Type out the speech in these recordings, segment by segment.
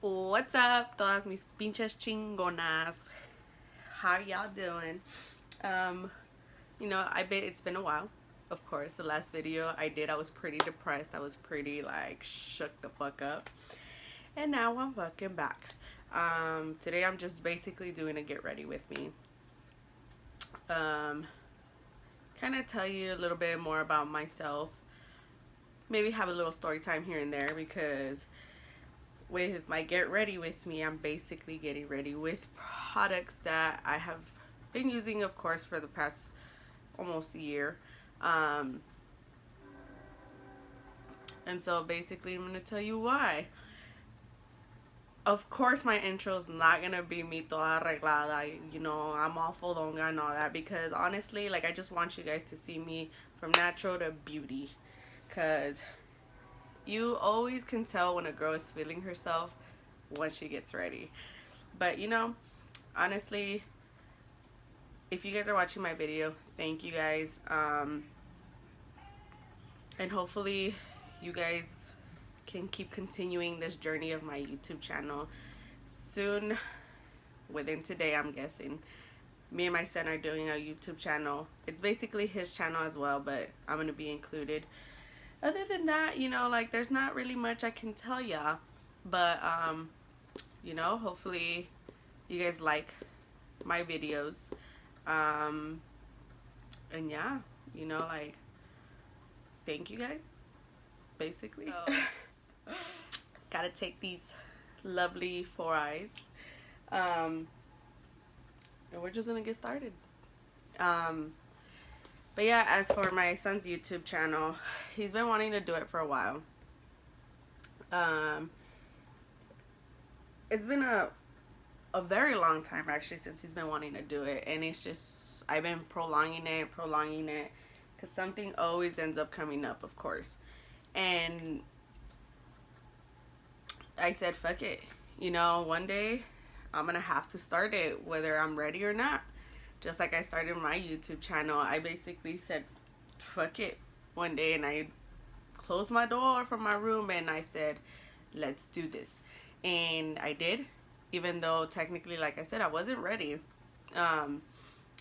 What's up, todas mis pinches chingonas? How y'all doing? It's been a while. Of course, the last video I did, I was pretty depressed. I was pretty like shook the fuck up. And now I'm fucking back. Today I'm just basically doing a get ready with me. Kind of tell you a little bit more about myself. Maybe have a little story time here and there because with my get ready with me, I'm basically getting ready with products that I have been using, of course, for the past almost a year. And so basically I'm going to tell you why. Of course, my intro is not going to be me toda arreglada, I'm all fodonga and all that, because honestly, like, I just want you guys to see me from natural to beauty, because you always can tell when a girl is feeling herself once she gets ready. But honestly, if you guys are watching my video, thank you guys. And hopefully you guys can keep continuing this journey of my YouTube channel. Soon, within today, I'm guessing, me and my son are doing a YouTube channel. It's basically his channel as well, but I'm going to be included. Other than that, like, there's not really much I can tell ya. But, hopefully you guys like my videos. And yeah, like, thank you guys, basically. So, gotta take these lovely 4 eyes. And we're just gonna get started. But yeah, as for my son's YouTube channel, he's been wanting to do it for a while. It's been a very long time actually since he's been wanting to do it, and it's just I've been prolonging it because something always ends up coming up, of course. And I said, fuck it, one day I'm gonna have to start it whether I'm ready or not. Just like I started my YouTube channel, I basically said, fuck it, one day, and I closed my door from my room and I said, let's do this. And I did, even though technically, like I said, I wasn't ready. I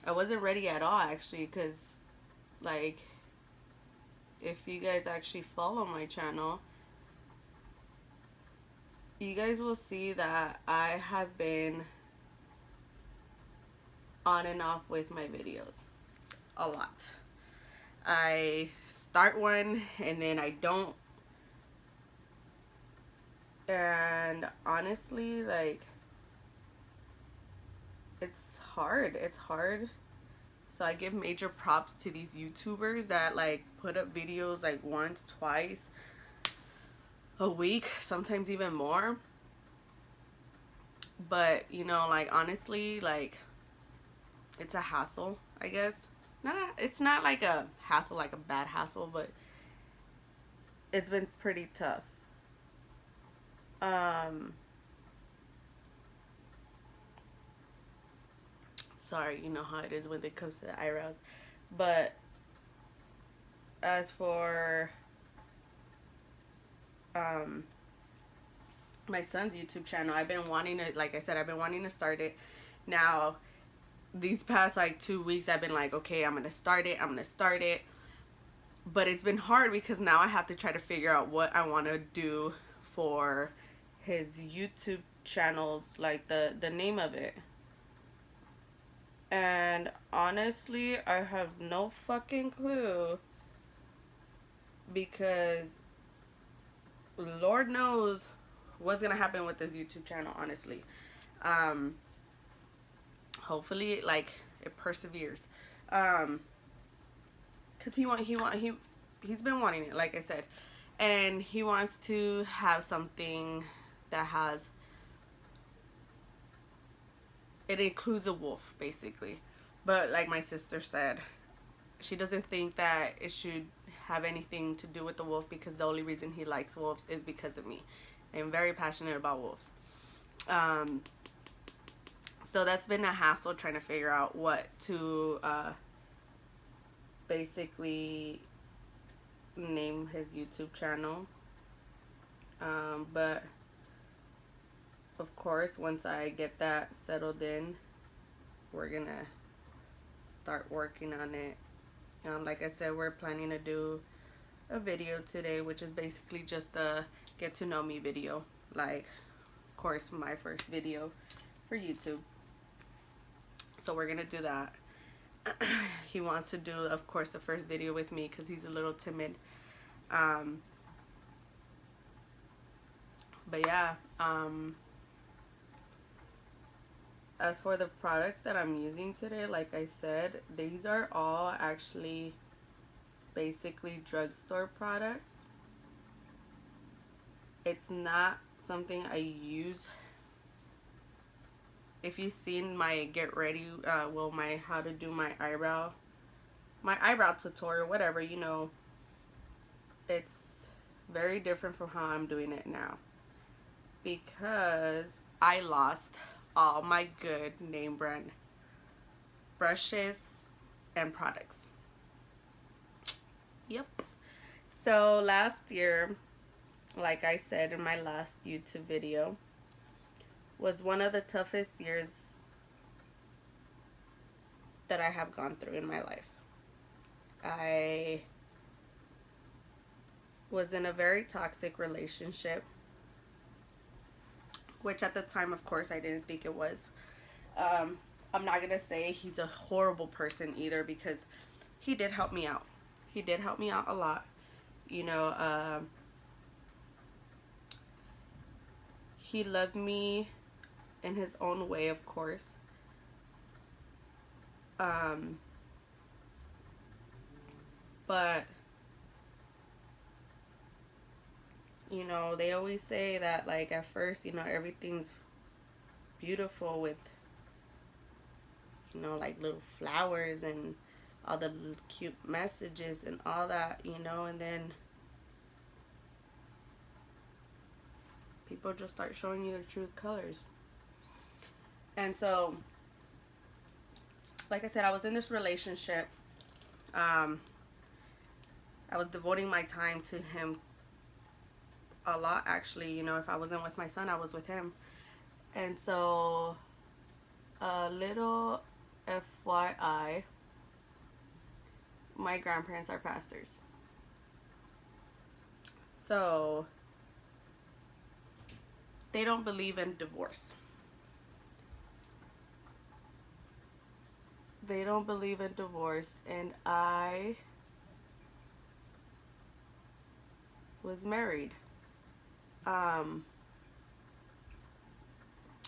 wasn't ready at all, actually, because, like, if you guys actually follow my channel, you guys will see that I have been on and off with my videos a lot. I start one and then I don't, and honestly, like, it's hard. So I give major props to these YouTubers that like put up videos like once, twice a week, sometimes even more. But like, honestly, like, it's a hassle, I guess. It's not like a hassle, like a bad hassle, but it's been pretty tough. Sorry, you know how it is when it comes to the eyebrows. But as for my son's YouTube channel, I've been wanting to, like I said, I've been wanting to start it. Now, these past like 2 weeks, I've been like, okay, I'm gonna start it. But it's been hard because now I have to try to figure out what I want to do for his YouTube channels, like the name of it. And honestly, I have no fucking clue, because Lord knows what's gonna happen with this YouTube channel, honestly. Hopefully, like, it perseveres. Cause he's been wanting it, like I said, and he wants to have something that has, it includes a wolf, basically. But like my sister said, she doesn't think that it should have anything to do with the wolf, because the only reason he likes wolves is because of me. I'm very passionate about wolves. So that's been a hassle, trying to figure out what to basically name his YouTube channel. But course, once I get that settled in, we're gonna start working on it. Like I said, we're planning to do a video today, which is basically just a get to know me video. Like, of course, my first video for YouTube. So we're gonna do that. He wants to do, of course, the first video with me because he's a little timid. But yeah, as for the products that I'm using today, like I said, these are all actually basically drugstore products. It's not something I use. If you've seen my get ready, my how to do my eyebrow tutorial, whatever, you know, it's very different from how I'm doing it now, because I lost all my good name brand brushes and products. Yep. So last year, like I said in my last YouTube video, was one of the toughest years that I have gone through in my life. I was in a very toxic relationship, which at the time, of course, I didn't think it was. I'm not gonna say he's a horrible person either, because he did help me out. He did help me out a lot. You know, he loved me in his own way, of course. But you know, they always say that, like, at first, you know, everything's beautiful with, you know, like little flowers and all the little cute messages and all that, you know, and then people just start showing you their true colors. And so, like I said, I was in this relationship. I was devoting my time to him a lot, actually. You know, if I wasn't with my son, I was with him. And so, a little FYI, my grandparents are pastors. So, they don't believe in divorce. They don't believe in divorce, and I was married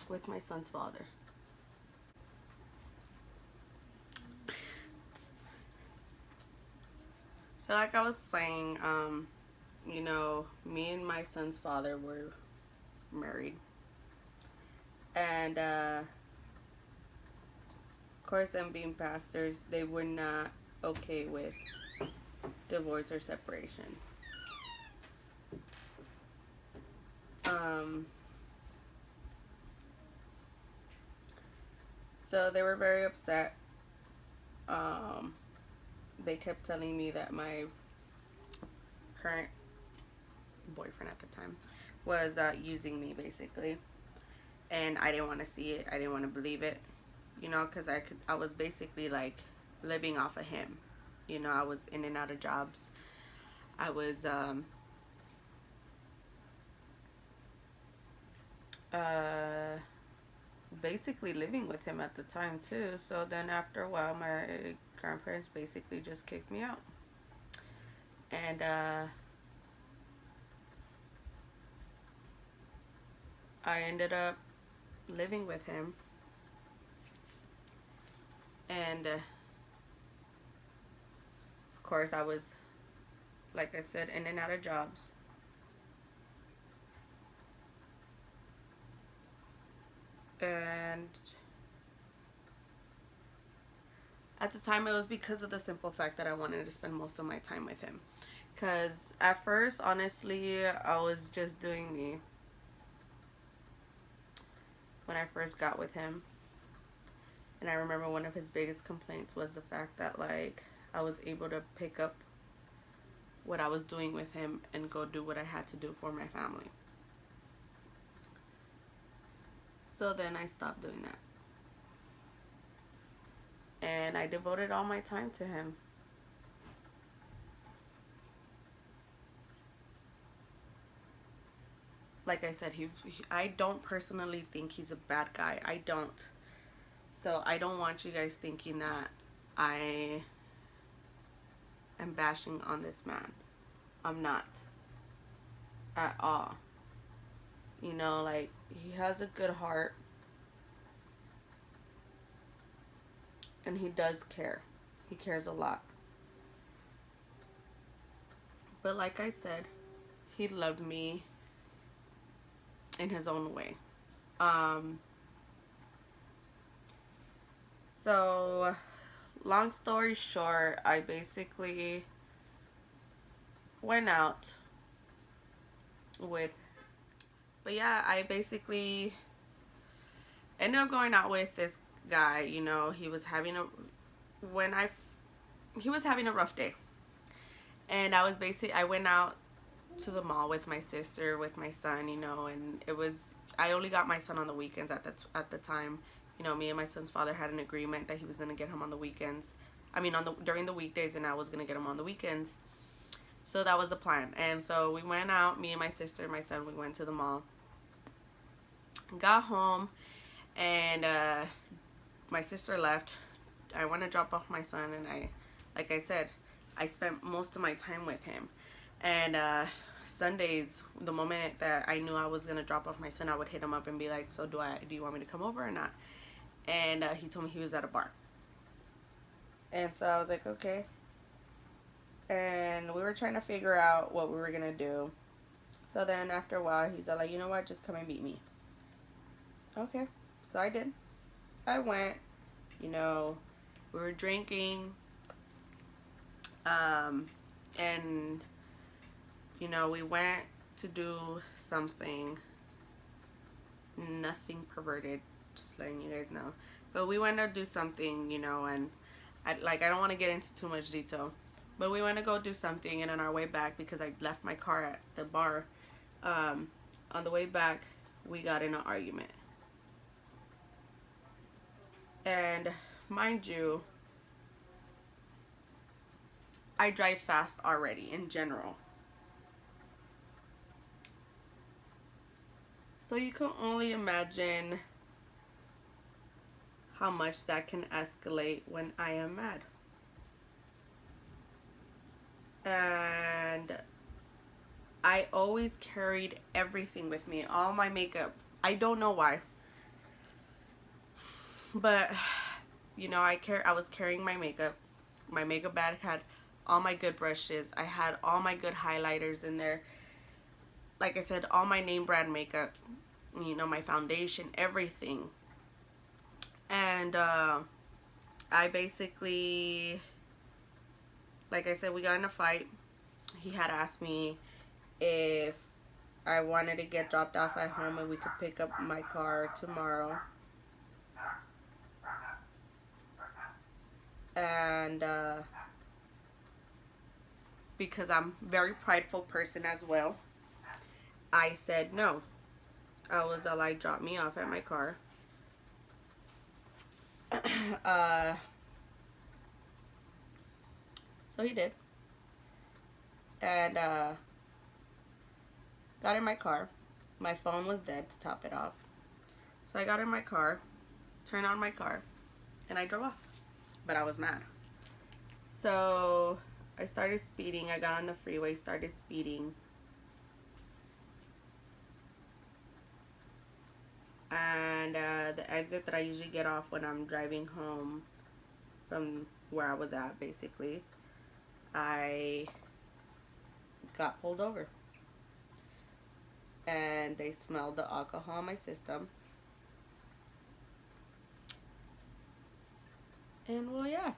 with my son's father. So like I was saying, you know, me and my son's father were married, and of course, them being pastors, they were not okay with divorce or separation. So they were very upset. They kept telling me that my current boyfriend at the time was using me, basically, and I didn't want to see it. I didn't want to believe it, you know, because I was basically like living off of him. You know, I was in and out of jobs. I was basically living with him at the time too. So then after a while, my grandparents basically just kicked me out, and I ended up living with him, and of course I was, like I said, in and out of jobs. And at the time, it was because of the simple fact that I wanted to spend most of my time with him. Because at first, honestly, I was just doing me when I first got with him. And I remember one of his biggest complaints was the fact that, like, I was able to pick up what I was doing with him and go do what I had to do for my family. So then I stopped doing that. And I devoted all my time to him. Like I said, I don't personally think he's a bad guy. I don't. So I don't want you guys thinking that I am bashing on this man. I'm not. At all. You know, like, he has a good heart. And he does care. He cares a lot. But like I said, he loved me in his own way. So, long story short, I basically went out with, but yeah, I basically ended up going out with this guy. You know, he was having a rough day. And I went out to the mall with my sister, with my son, you know, and I only got my son on the weekends at the time. You know, me and my son's father had an agreement that he was going to get him on the weekends. I mean, during the weekdays, and I was going to get him on the weekends. So that was the plan. And so we went out, me and my sister and my son, we went to the mall. Got home, and my sister left. I went to drop off my son, and like I said, I spent most of my time with him. And Sundays, the moment that I knew I was going to drop off my son, I would hit him up and be like, so do you want me to come over or not? And he told me he was at a bar. And so I was like, okay. And we were trying to figure out what we were going to do. So then after a while, he's like, you know what, just come and meet me. Okay. So I did. I went, you know, we were drinking. And, you know, we went to do something, nothing perverted, just letting you guys know. But we went to do something, you know, and I don't want to get into too much detail. But we went to go do something, and on our way back, because I left my car at the bar, on the way back, we got in an argument. And mind you, I drive fast already in general. So you can only imagine how much that can escalate when I am mad. And I always carried everything with me, all my makeup. I don't know why. But, you know, I was carrying my makeup. My makeup bag had all my good brushes. I had all my good highlighters in there. Like I said, all my name brand makeup. You know, my foundation, everything. And I basically, like I said, we got in a fight. He had asked me if I wanted to get dropped off at home and we could pick up my car tomorrow. And because I'm a very prideful person as well, I said no. I was like, drop me off at my car. So he did. And got in my car. My phone was dead to top it off. So I got in my car, turned on my car, and I drove off. But I was mad. So I started speeding. I got on the freeway, started speeding. And the exit that I usually get off when I'm driving home from where I was at, basically, I got pulled over. And they smelled the alcohol in my system. And well, yeah.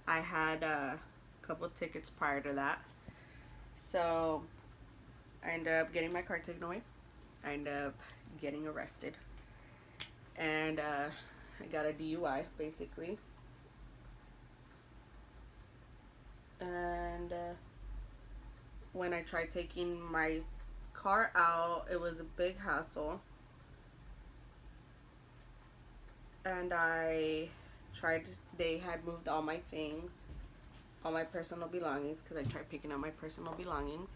I had a couple tickets prior to that. So I ended up getting my car taken away. I ended up getting arrested. And I got a DUI, basically. And when I tried taking my car out, it was a big hassle. and I tried. They had moved all my things, all my personal belongings, because I tried picking up my personal belongings.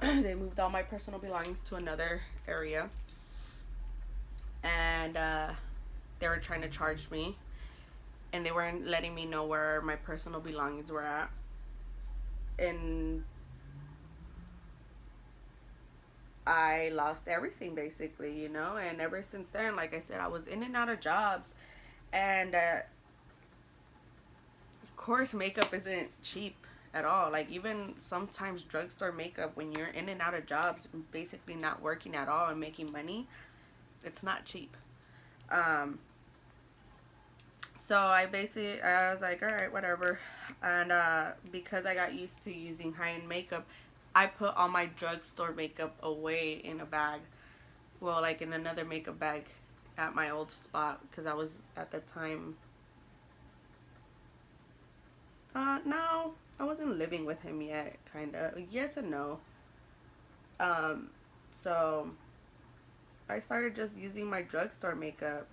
They moved all my personal belongings to another area, and they were trying to charge me, and they weren't letting me know where my personal belongings were at. And I lost everything basically, you know. And ever since then, like I said, I was in and out of jobs, and of course, makeup isn't cheap at all. Like, even sometimes drugstore makeup, when you're in and out of jobs, basically not working at all and making money, it's not cheap. Um, so I was like, all right, whatever. And because I got used to using high-end makeup, I put all my drugstore makeup away in a bag. Well, like in another makeup bag at my old spot, because I was at the time. No, I wasn't living with him yet. Kind of. Yes and no. Um, so I started just using my drugstore makeup,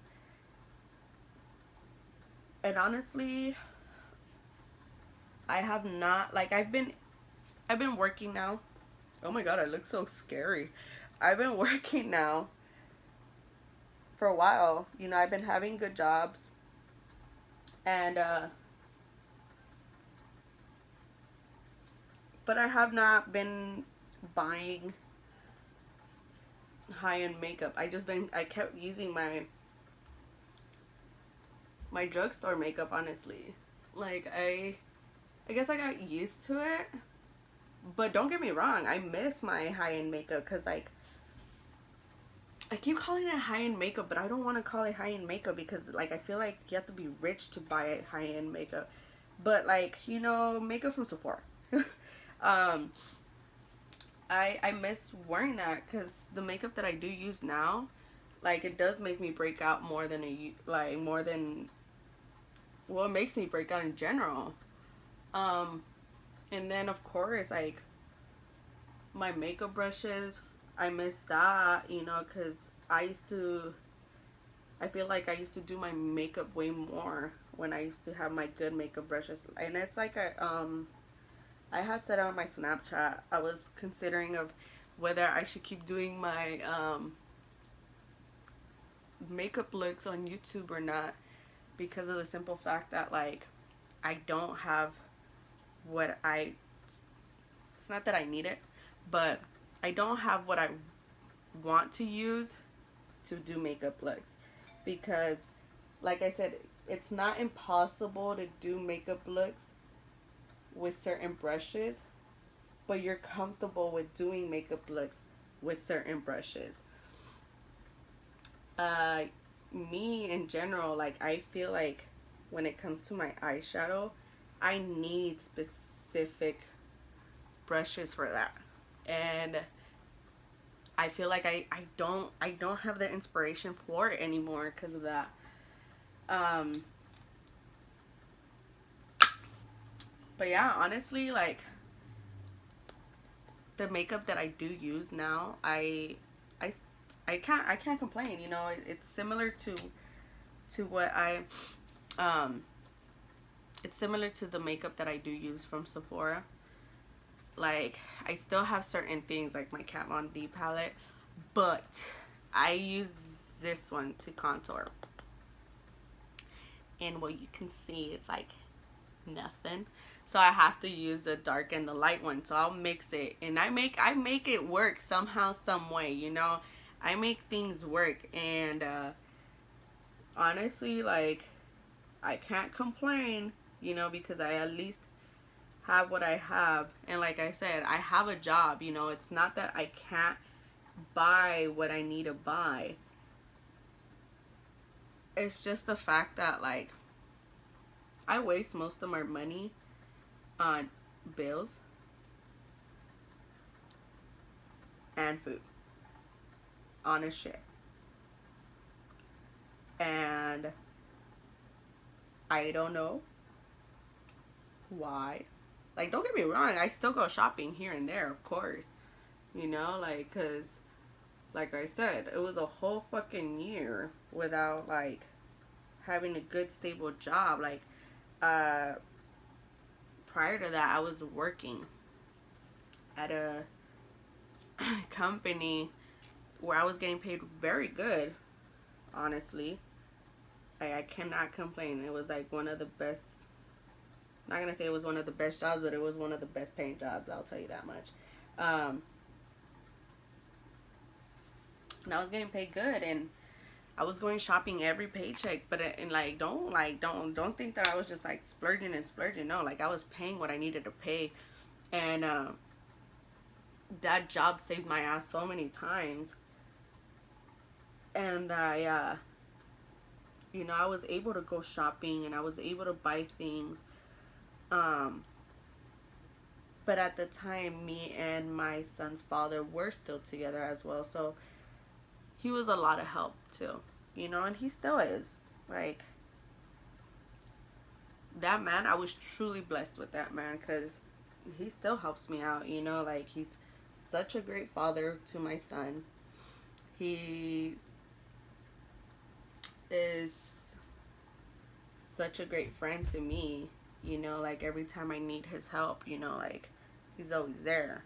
and honestly, I have not, like, I've been working now. Oh my god, I look so scary. I've been working now for a while. You know, I've been having good jobs, and but I have not been buying high-end makeup. I kept using my drugstore makeup, honestly. Like, I guess I got used to it. But don't get me wrong, I miss my high-end makeup, because, like, I keep calling it high-end makeup, but I don't want to call it high-end makeup because, like, I feel like you have to be rich to buy high-end makeup. But, like, you know, makeup from Sephora. um, I miss wearing that, because the makeup that I do use now, like, it does make me break out more than more than, well, it makes me break out in general. Um, and then, of course, like, my makeup brushes, I miss that, you know, because I feel like I used to do my makeup way more when I used to have my good makeup brushes. And it's like I had said on my Snapchat, I was considering of whether I should keep doing my makeup looks on YouTube or not, because of the simple fact that, like, I don't have what I, it's not that I need it, but I don't have what I want to use to do makeup looks. Because, like I said, it's not impossible to do makeup looks with certain brushes, but you're comfortable with doing makeup looks with certain brushes. uh Me in general, like, I feel like when it comes to my eyeshadow, I need specific brushes for that. And I feel like I don't have the inspiration for it anymore because of that. um but yeah, honestly, like, the makeup that I do use now, I I can't complain. You know, it's similar to what I um it's similar to the makeup that I do use from Sephora. Like, I still have certain things like my Kat Von D palette, but I use this one to contour. And what you can see, it's like nothing. So I have to use the dark and the light one. So I'll mix it, and I make it work somehow, some way, you know. I make things work, and honestly, like, I can't complain, you know, because I at least have what I have. And like I said, I have a job, you know. It's not that I can't buy what I need to buy. It's just the fact that, like, I waste most of my money on bills and food. Honest shit. And I don't know why. Like, don't get me wrong, I still go shopping here and there, of course. You know, like, because like I said, it was a whole fucking year without like having a good stable job. Like uh prior to that, I was working at a company where I was getting paid very good, honestly. I cannot complain. It was like one of the best, not gonna say it was one of the best jobs, but it was one of the best paying jobs, I'll tell you that much. And I was getting paid good, and I was going shopping every paycheck, but and don't think that I was just like splurging and splurging. No, like I was paying what I needed to pay, and that job saved my ass so many times. And I was able to go shopping and I was able to buy things. But at the time, me and my son's father were still together as well, so he was a lot of help too, and he still is. Like, that man, I was truly blessed with that man, because he still helps me out, like he's such a great father to my son. He is such a great friend to me, like every time I need his help, like he's always there.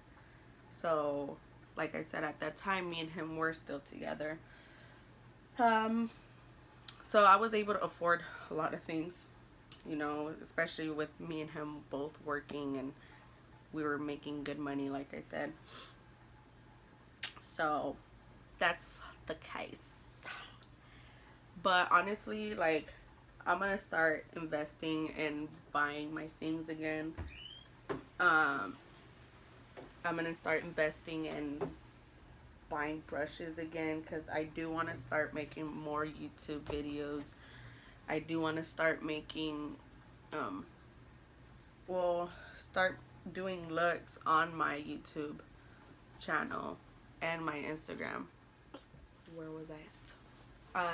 So, like I said, at that time, me and him were still together. So I was able to afford a lot of things, especially with me and him both working, and we were making good money, like I said. So that's the case. But honestly, like, I'm gonna start investing in buying my things again. I'm gonna start investing in buying brushes again, because I do want to start making more YouTube videos. I do want to start making start doing looks on my YouTube channel and my Instagram. Where was I at?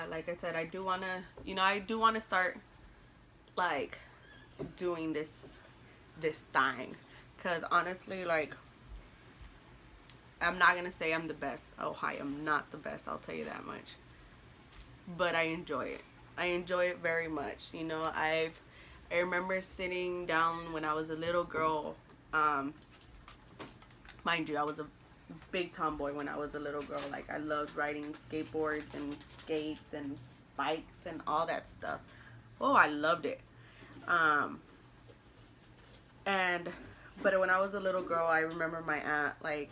Like I said, I do want to start like doing this thing, because honestly, like, I'm not gonna say I'm the best. Oh, I am not the best, I'll tell you that much. But I enjoy it. I enjoy it very much. I remember sitting down when I was a little girl. Mind you, I was a big tomboy when I was a little girl. Like, I loved riding skateboards and skates and bikes and all that stuff. Oh, I loved it. But when I was a little girl, I remember my aunt, like,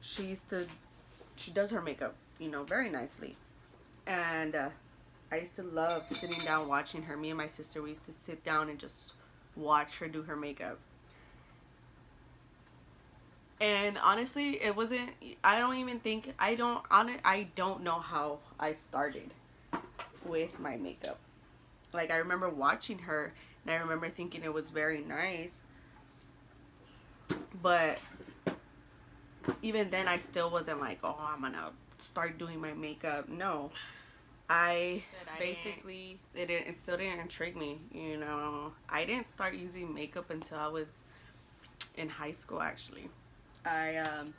she does her makeup, very nicely. And I used to love sitting down watching her. Me and my sister, we used to sit down and just watch her do her makeup. And honestly, it wasn't, I don't know how I started with my makeup. Like, I remember watching her, and I remember thinking it was very nice. But even then, I still wasn't like, oh, I'm gonna start doing my makeup. No. It still didn't intrigue me, I didn't start using makeup until I was in high school, actually. It's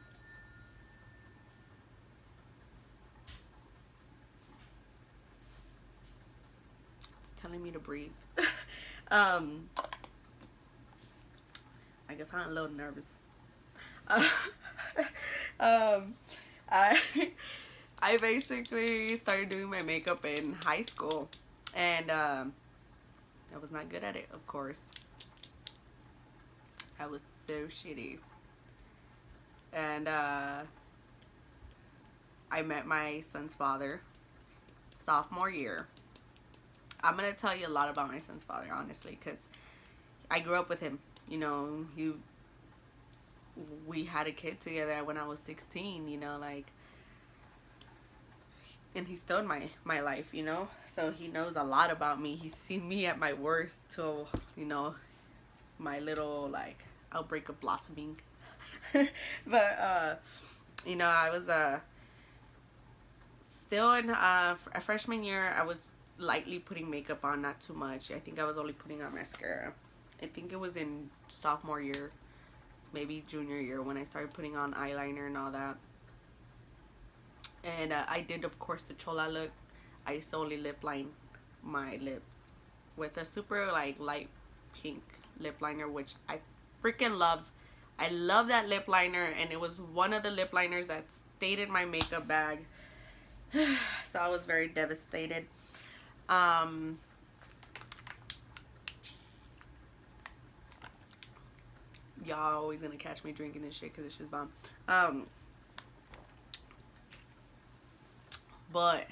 telling me to breathe. I guess I'm a little nervous. I basically started doing my makeup in high school, and I was not good at it, of course. I was so shitty. And I met my son's father sophomore year. I'm gonna tell you a lot about my son's father, honestly, because I grew up with him. We had a kid together when I was 16. Like, and he's still in my life, so he knows a lot about me. He's seen me at my worst till, my little, like, outbreak of blossoming. But I was still in a freshman year. I was lightly putting makeup on, not too much. I think I was only putting on mascara. I think it was in sophomore year, maybe junior year, when I started putting on eyeliner and all that. And I did, of course, the chola look. I used to only lip line my lips with a super like light pink lip liner, which I freaking love. I love that lip liner, and it was one of the lip liners that stayed in my makeup bag. So I was very devastated. Y'all always gonna catch me drinking this shit because it's just bomb. But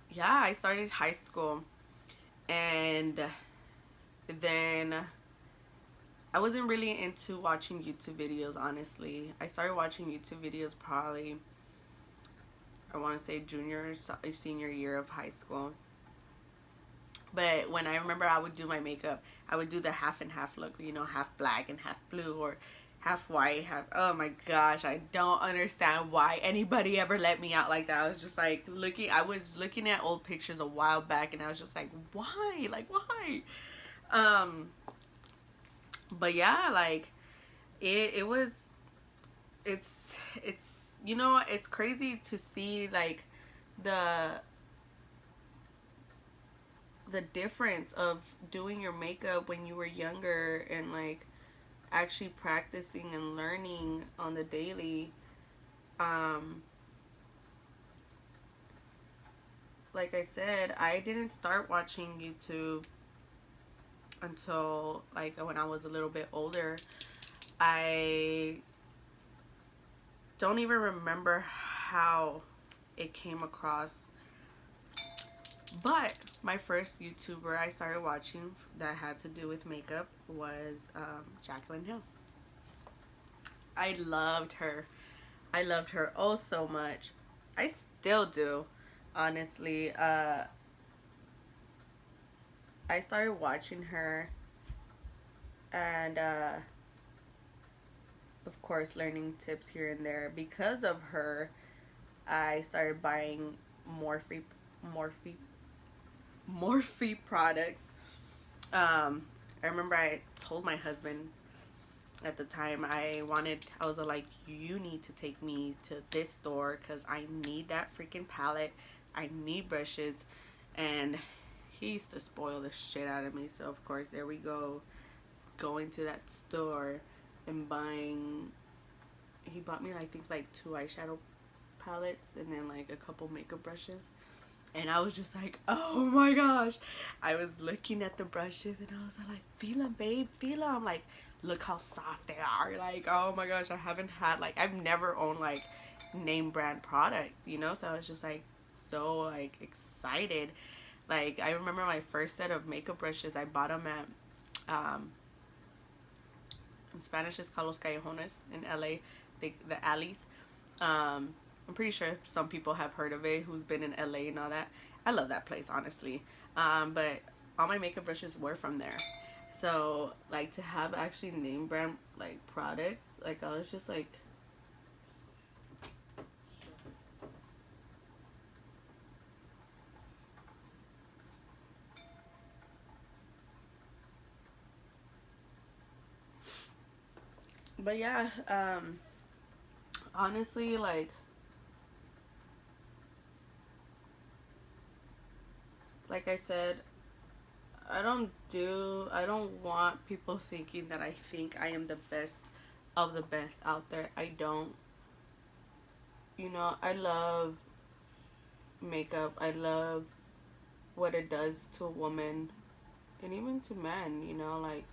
yeah, I started high school, and then I wasn't really into watching YouTube videos, honestly. I started watching YouTube videos probably, I want to say junior or senior year of high school. But when I remember I would do my makeup, I would do the half and half look, you know, half black and half blue, or half white, half, oh my gosh, I don't understand why anybody ever let me out like that. I was just like I was looking at old pictures a while back, and I was just like, why? Like, why? But yeah, like, it was, it's, you know, it's crazy to see, like, the difference of doing your makeup when you were younger and like actually practicing and learning on the daily. Like I said, I didn't start watching YouTube until like when I was a little bit older. I don't even remember how it came across, but my first YouTuber I started watching that had to do with makeup was Jaclyn Hill. I loved her. I loved her oh so much. I still do, honestly. I started watching her, and of course learning tips here and there. Because of her, I started buying Morphe Morphe products. I remember I told my husband at the time I was like, you need to take me to this store because I need that freaking palette. I need brushes. And he used to spoil the shit out of me. So, of course, there we go. Going to that store and buying. He bought me, I think, like 2 eyeshadow palettes and then like a couple makeup brushes. And I was just like, oh my gosh. I was looking at the brushes and I was like, feel them, babe, feel them. Like, look how soft they are. Like, oh my gosh, I've never owned like name brand products, you know? So I was just like so like excited. Like, I remember my first set of makeup brushes, I bought them at, in Spanish it's called Los Callejones in LA, the alleys. I'm pretty sure some people have heard of it who's been in LA and all that. I love that place, honestly. But all my makeup brushes were from there. So, like, to have actually name brand, like, products, like, I was just like, but yeah, honestly, like I said, I don't want people thinking that I think I am the best of the best out there. I don't. You know, I love makeup. I love what it does to a woman and even to men, you know, like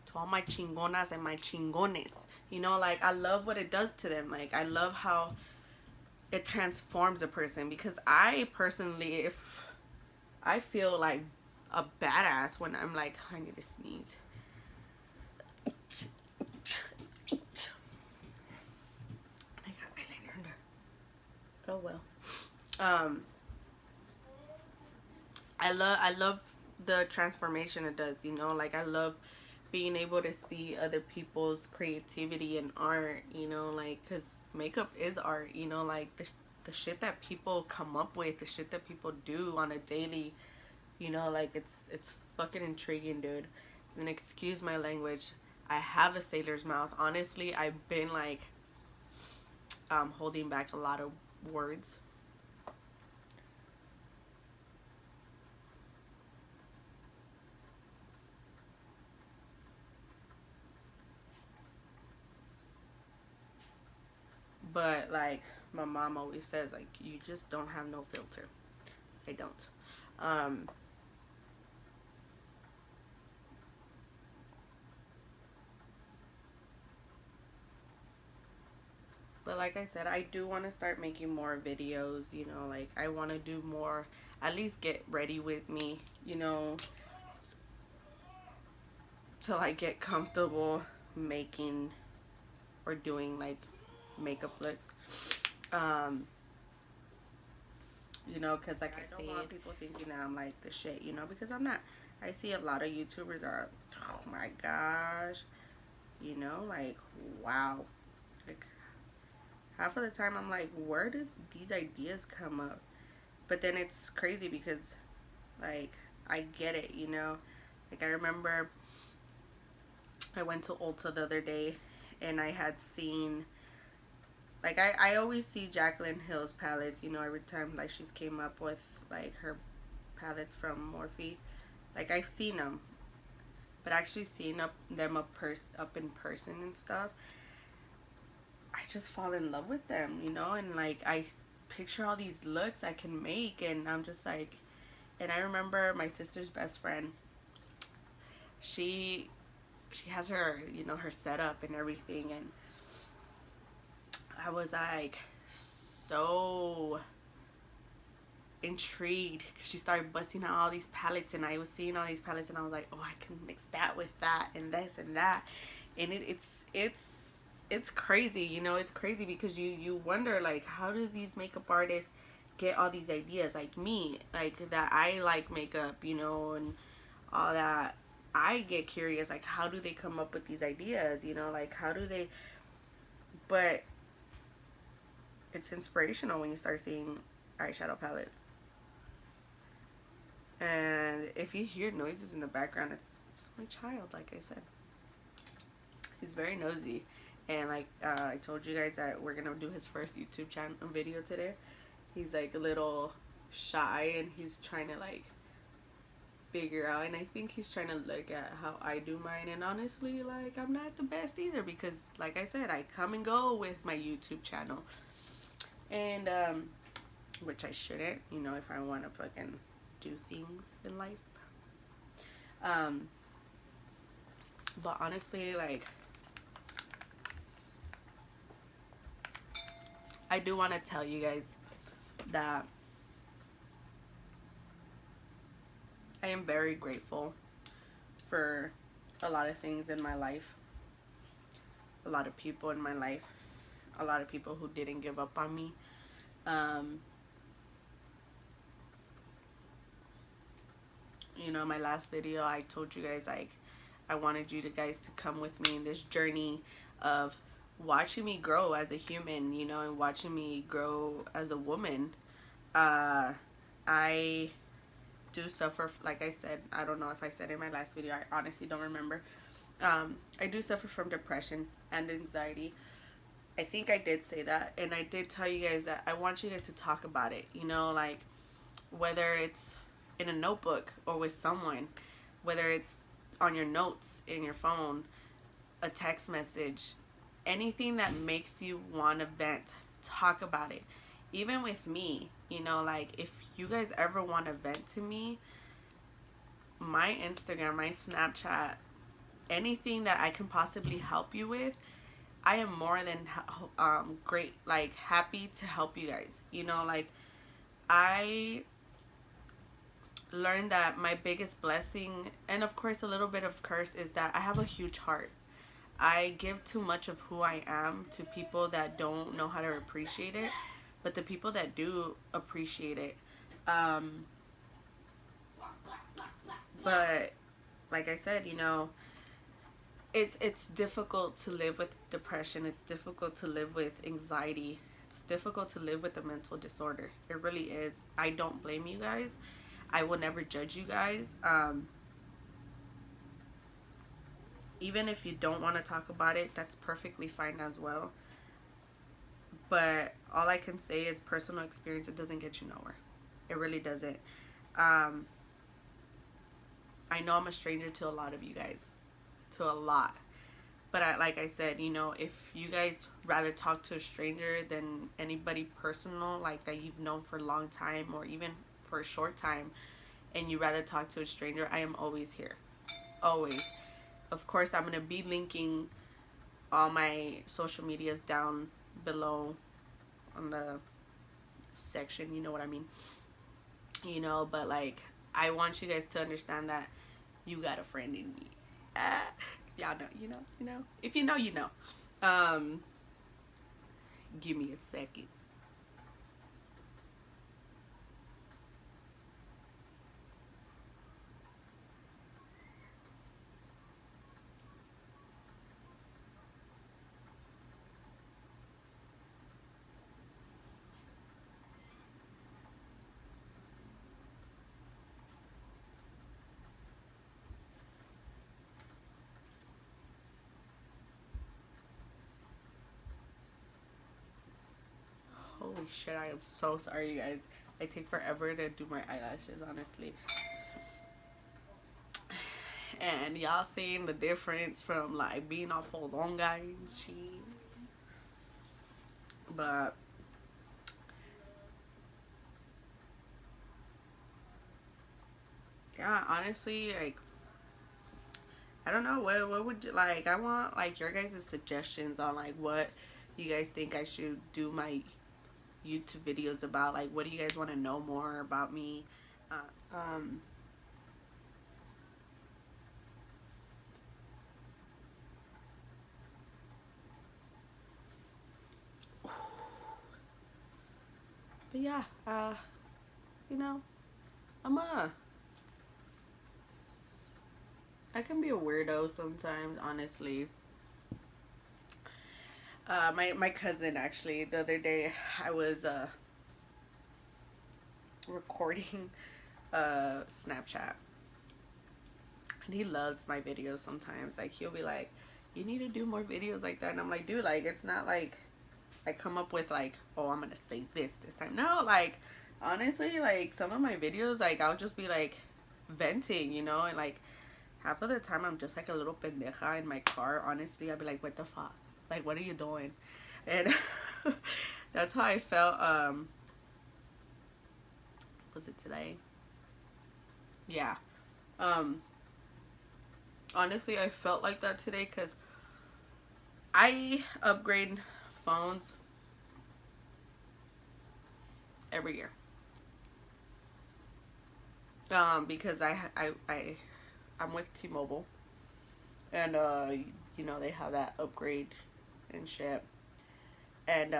to all my chingonas and my chingones. You know, like I love what it does to them. Like I love how it transforms a person, because I personally, if I feel like a badass when I'm like, I need to sneeze. I got eyeliner under. Oh well. I love the transformation it does, you know, like I love being able to see other people's creativity and art, you know, like, because makeup is art, you know, like the shit that people come up with, the shit that people do on a daily, you know, like it's fucking intriguing, dude. And excuse my language, I have a sailor's mouth. Honestly, I've been like holding back a lot of words. But like my mom always says, like, you just don't have no filter. I don't. Um, but like I said, I do want to start making more videos. You know, like I want to do more. At least get ready with me. You know, till I get comfortable making or doing like makeup looks. Um, you know, because like I don't want people thinking that I'm like the shit, you know, because I'm not. I see a lot of YouTubers are, oh my gosh, you know, like, wow. Like, half of the time I'm like, where does these ideas come up? But then it's crazy because, like, I get it, you know. Like, I remember I went to Ulta the other day and I had seen, like, I always see Jaclyn Hill's palettes, you know, every time, like, she's came up with, like, her palettes from Morphe. Like, I've seen them, but actually seeing them up in person and stuff, I just fall in love with them, you know. And like I picture all these looks I can make, and I'm just like, and I remember my sister's best friend. She has her, you know, her setup and everything, and I was like so intrigued because she started busting out all these palettes, and I was seeing all these palettes, and I was like, oh, I can mix that with that and this and that, and it's crazy, you know. It's crazy because you wonder, like, how do these makeup artists get all these ideas, like me, like that I like makeup, you know, and all that. I get curious, like, how do they come up with these ideas, you know, like, how do they, but it's inspirational when you start seeing eyeshadow palettes. And if you hear noises in the background, it's my child, like I said. He's very nosy. And like I told you guys that we're going to do his first YouTube channel video today. He's like a little shy and he's trying to like figure out. And I think he's trying to look at how I do mine. And honestly, like, I'm not the best either because, like I said, I come and go with my YouTube channel. And, which I shouldn't, you know, if I want to fucking do things in life. But honestly, like, I do want to tell you guys that I am very grateful for a lot of things in my life, a lot of people in my life, a lot of people who didn't give up on me. You know, my last video, I told you guys, like, I wanted you guys to come with me in this journey of watching me grow as a human, you know, and watching me grow as a woman. I do suffer, like I said, I don't know if I said in my last video, I honestly don't remember. I do suffer from depression and anxiety. I think I did say that, and I did tell you guys that I want you guys to talk about it, you know, like, whether it's in a notebook or with someone, whether it's on your notes in your phone, a text message, anything that makes you want to vent, talk about it. Even with me, you know, like, if you guys ever want to vent to me, my Instagram, my Snapchat, anything that I can possibly help you with, I am more than great, like, happy to help you guys. You know, like, I learned that my biggest blessing, and of course a little bit of curse, is that I have a huge heart. I give too much of who I am to people that don't know how to appreciate it, but the people that do appreciate it, but like I said, you know, it's difficult to live with depression. It's difficult to live with anxiety. It's difficult to live with a mental disorder. It really is. I don't blame you guys. I will never judge you guys. Even if you don't want to talk about it, that's perfectly fine as well. But all I can say is personal experience. It doesn't get you nowhere. It really doesn't. Um, I know I'm a stranger to a lot of you guys, to a lot. But like I said, you know, if you guys rather talk to a stranger than anybody personal, like that you've known for a long time or even for a short time, and you rather talk to a stranger, I am always here. Always. Of course, I'm going to be linking all my social medias down below on the section, you know what I mean? You know, but like, I want you guys to understand that you got a friend in me. Y'all know, you know. If you know, you know. Um, give me a second. Holy shit, I am so sorry, you guys. I take forever to do my eyelashes, honestly. And y'all seeing the difference from like being off for long guys, she. But yeah, honestly, like I don't know what would you like. I want like your guys' suggestions on like what you guys think I should do my YouTube videos about. Like, what do you guys want to know more about me? Um, but yeah, you know, I'm a I can be a weirdo sometimes, honestly. My cousin actually the other day I was recording Snapchat, and he loves my videos sometimes. Like he'll be like, "You need to do more videos like that," and I'm like, "Dude, like it's not like I come up with like, oh, I'm gonna say this time." No, like honestly, like some of my videos, like I'll just be like venting, you know, and like half of the time I'm just like a little pendeja in my car. Honestly, I'd be like, "What the fuck? Like, what are you doing?" And that's how I felt. Was it today? Yeah. Um, honestly, I felt like that today because I upgrade phones every year. Because I'm with T-Mobile, and you know they have that upgrade and shit, and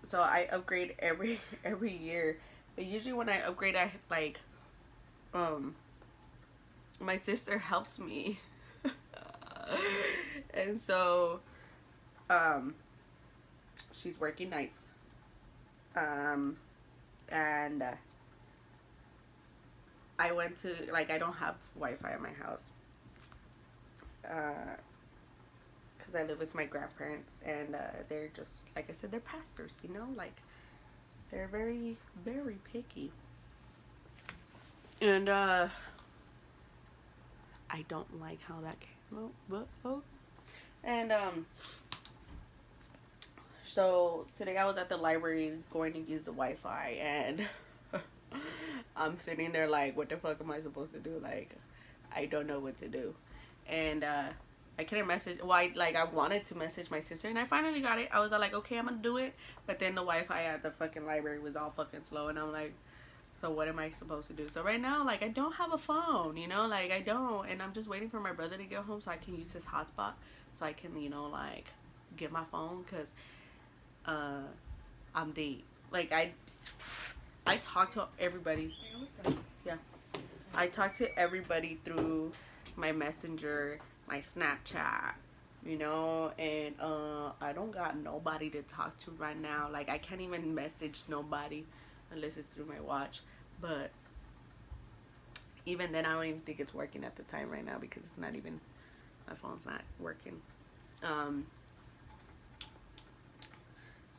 so I upgrade every year. But usually when I upgrade, I like um my sister helps me, and so um she's working nights, um and I went to like I don't have Wi-Fi at my house. Because I live with my grandparents, and they're just like I said, they're pastors, you know, like they're very very picky, and I don't like how that came out, but oh. And so today I was at the library going to use the Wi-Fi, and I'm sitting there like, what the fuck am I supposed to do? Like, I don't know what to do, and I couldn't message. Well, I wanted to message my sister, and I finally got it. I was like, okay, I'm gonna do it, but then the Wi-Fi at the fucking library was all fucking slow, and I'm like, so what am I supposed to do? So right now, like, I don't have a phone, you know, like I don't, and I'm just waiting for my brother to get home so I can use his hotspot, so I can, you know, like, get my phone, cause uh, I'm dead. Like I talk to everybody. Yeah, I talk to everybody through my messenger, my Snapchat, you know, and I don't got nobody to talk to right now. Like I can't even message nobody unless it's through my watch. But even then, I don't even think it's working at the time right now because it's not even my phone's not working. Um,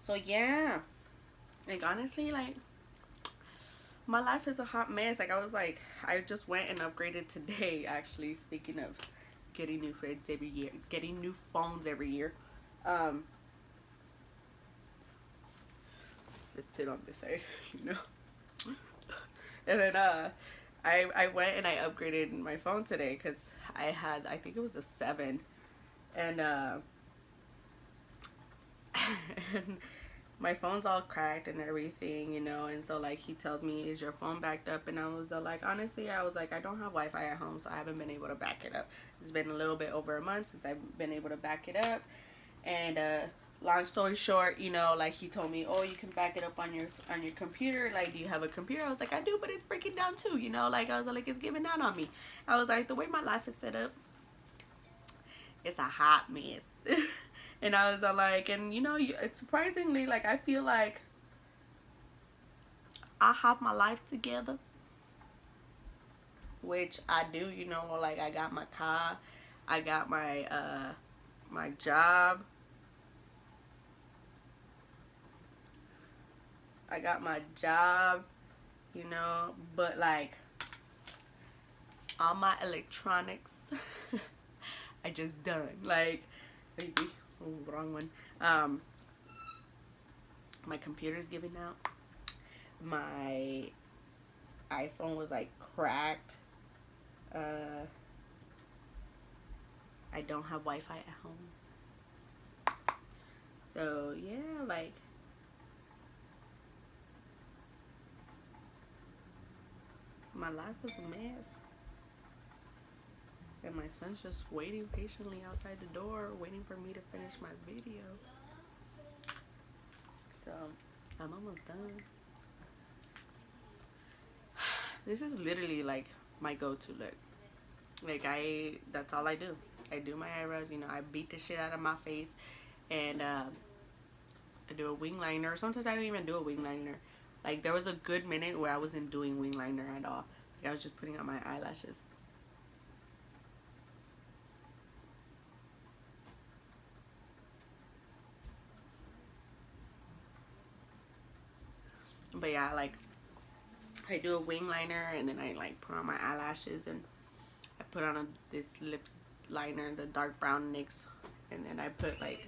So yeah, like honestly, like my life is a hot mess. Like I was like, I just went and upgraded today. Actually, speaking of getting new phones every year, getting new phones every year. Um, let's sit on this side, you know. And then I went and I upgraded my phone today because I think it was a 7, and and my phone's all cracked and everything, you know. And so like he tells me, is your phone backed up? And I was like, honestly, I was like, I don't have Wi-Fi at home, so I haven't been able to back it up. It's been a little bit over a month since I've been able to back it up. And long story short, you know, like he told me, oh, you can back it up on your computer. Like, do you have a computer? I was like, I do, but it's breaking down too, you know. Like I was like, it's giving out on me. I was like, the way my life is set up, it's a hot mess. And I was like, and you know, it's surprisingly, like I feel like I have my life together, which I do, you know. Like I got my car, I got my job, I got my job, you know. But like all my electronics, I just done. Like, baby, oh, wrong one. My computer's giving out. My iPhone was like cracked. I don't have Wi-Fi at home. So yeah, like my life was a mess. And my son's just waiting patiently outside the door, waiting for me to finish my video. So I'm almost done. This is literally like my go-to look. Like that's all I do. I do my eyebrows, you know. I beat the shit out of my face, and I do a wing liner. Sometimes I don't even do a wing liner. Like there was a good minute where I wasn't doing wing liner at all. Like, I was just putting on my eyelashes. But yeah, like I do a wing liner, and then I like put on my eyelashes, and I put on this lips liner, the dark brown NYX, and then I put like,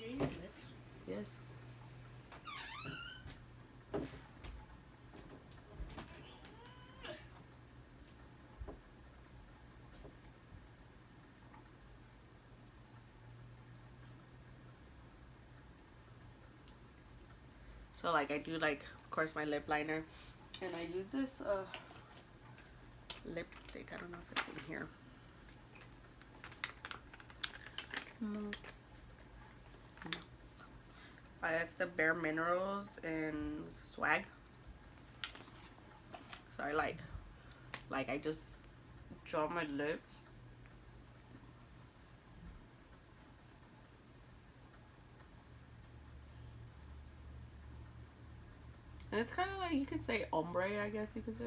yes. So like I do like, of course, my lip liner, and I use this lipstick. I don't know if it's in here. No. That's the Bare Minerals and Swag. So I like I just draw my lips. And it's kind of like, you could say ombre, I guess you could say.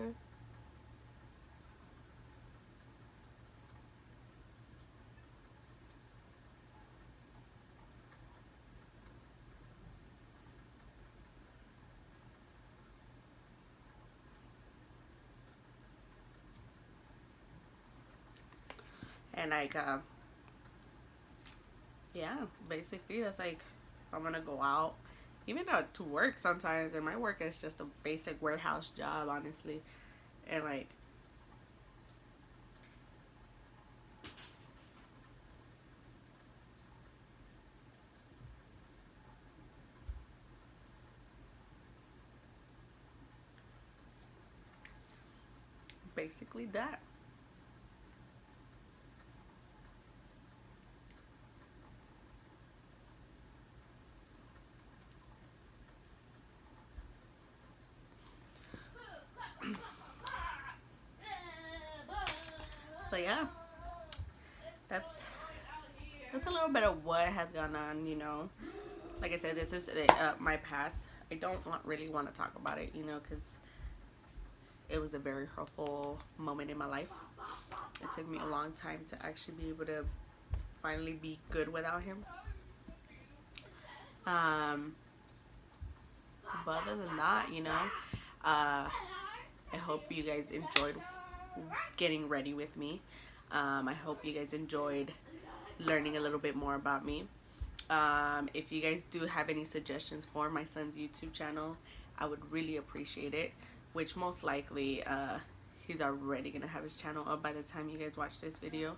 And like, yeah, basically that's like, if I'm gonna go out, even to work sometimes, and my work is just a basic warehouse job, honestly. And like, basically that. So yeah, that's a little bit of what has gone on, you know. Like I said, this is my past. I don't really want to talk about it, you know, because it was a very hurtful moment in my life. It took me a long time to actually be able to finally be good without him. Um, But other than that, you know, I hope you guys enjoyed getting ready with me. I hope you guys enjoyed learning a little bit more about me. If you guys do have any suggestions for my son's YouTube channel, I would really appreciate it, which most likely he's already gonna have his channel up by the time you guys watch this video.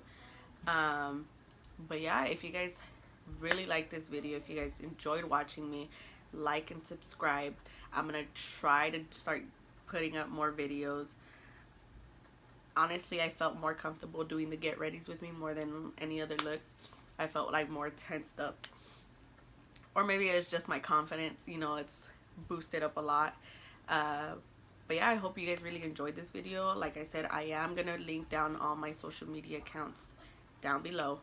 But yeah, if you guys really like this video, if you guys enjoyed watching me, like and subscribe. I'm gonna try to start putting up more videos. Honestly, I felt more comfortable doing the get readies with me more than any other looks. I felt like more tensed up, or maybe it's just my confidence, you know, it's boosted up a lot. But yeah, I hope you guys really enjoyed this video. Like I said, I am gonna link down all my social media accounts down below.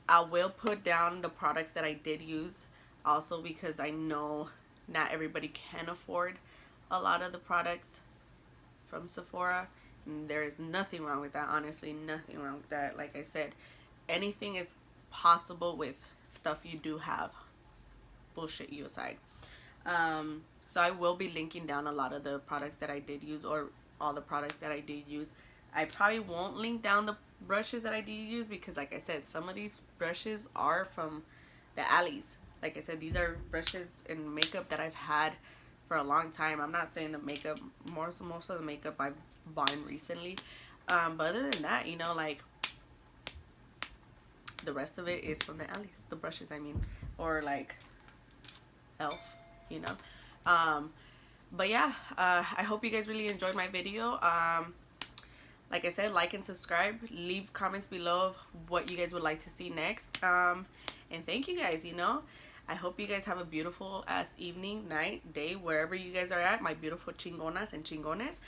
I will put down the products that I did use also, because I know not everybody can afford a lot of the products from Sephora. And there is nothing wrong with that, honestly, nothing wrong with that. Like I said, anything is possible with stuff you do have. Bullshit you aside. So I will be linking down a lot of the products that I did use, or all the products that I did use. I probably won't link down the brushes that I did use, because like I said, some of these brushes are from the alleys. Like I said, these are brushes and makeup that I've had for a long time. I'm not saying the makeup, most of the makeup I've bought recently. But other than that, you know, like, the rest of it is from the alleys. The brushes, I mean, or like elf, you know. But yeah, I hope you guys really enjoyed my video. Like I said, like and subscribe. Leave comments below of what you guys would like to see next. And thank you guys, you know. I hope you guys have a beautiful ass evening, night, day, wherever you guys are at. My beautiful chingonas and chingones.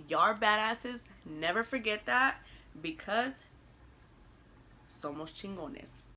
Y'all are badasses. Never forget that, because somos chingones.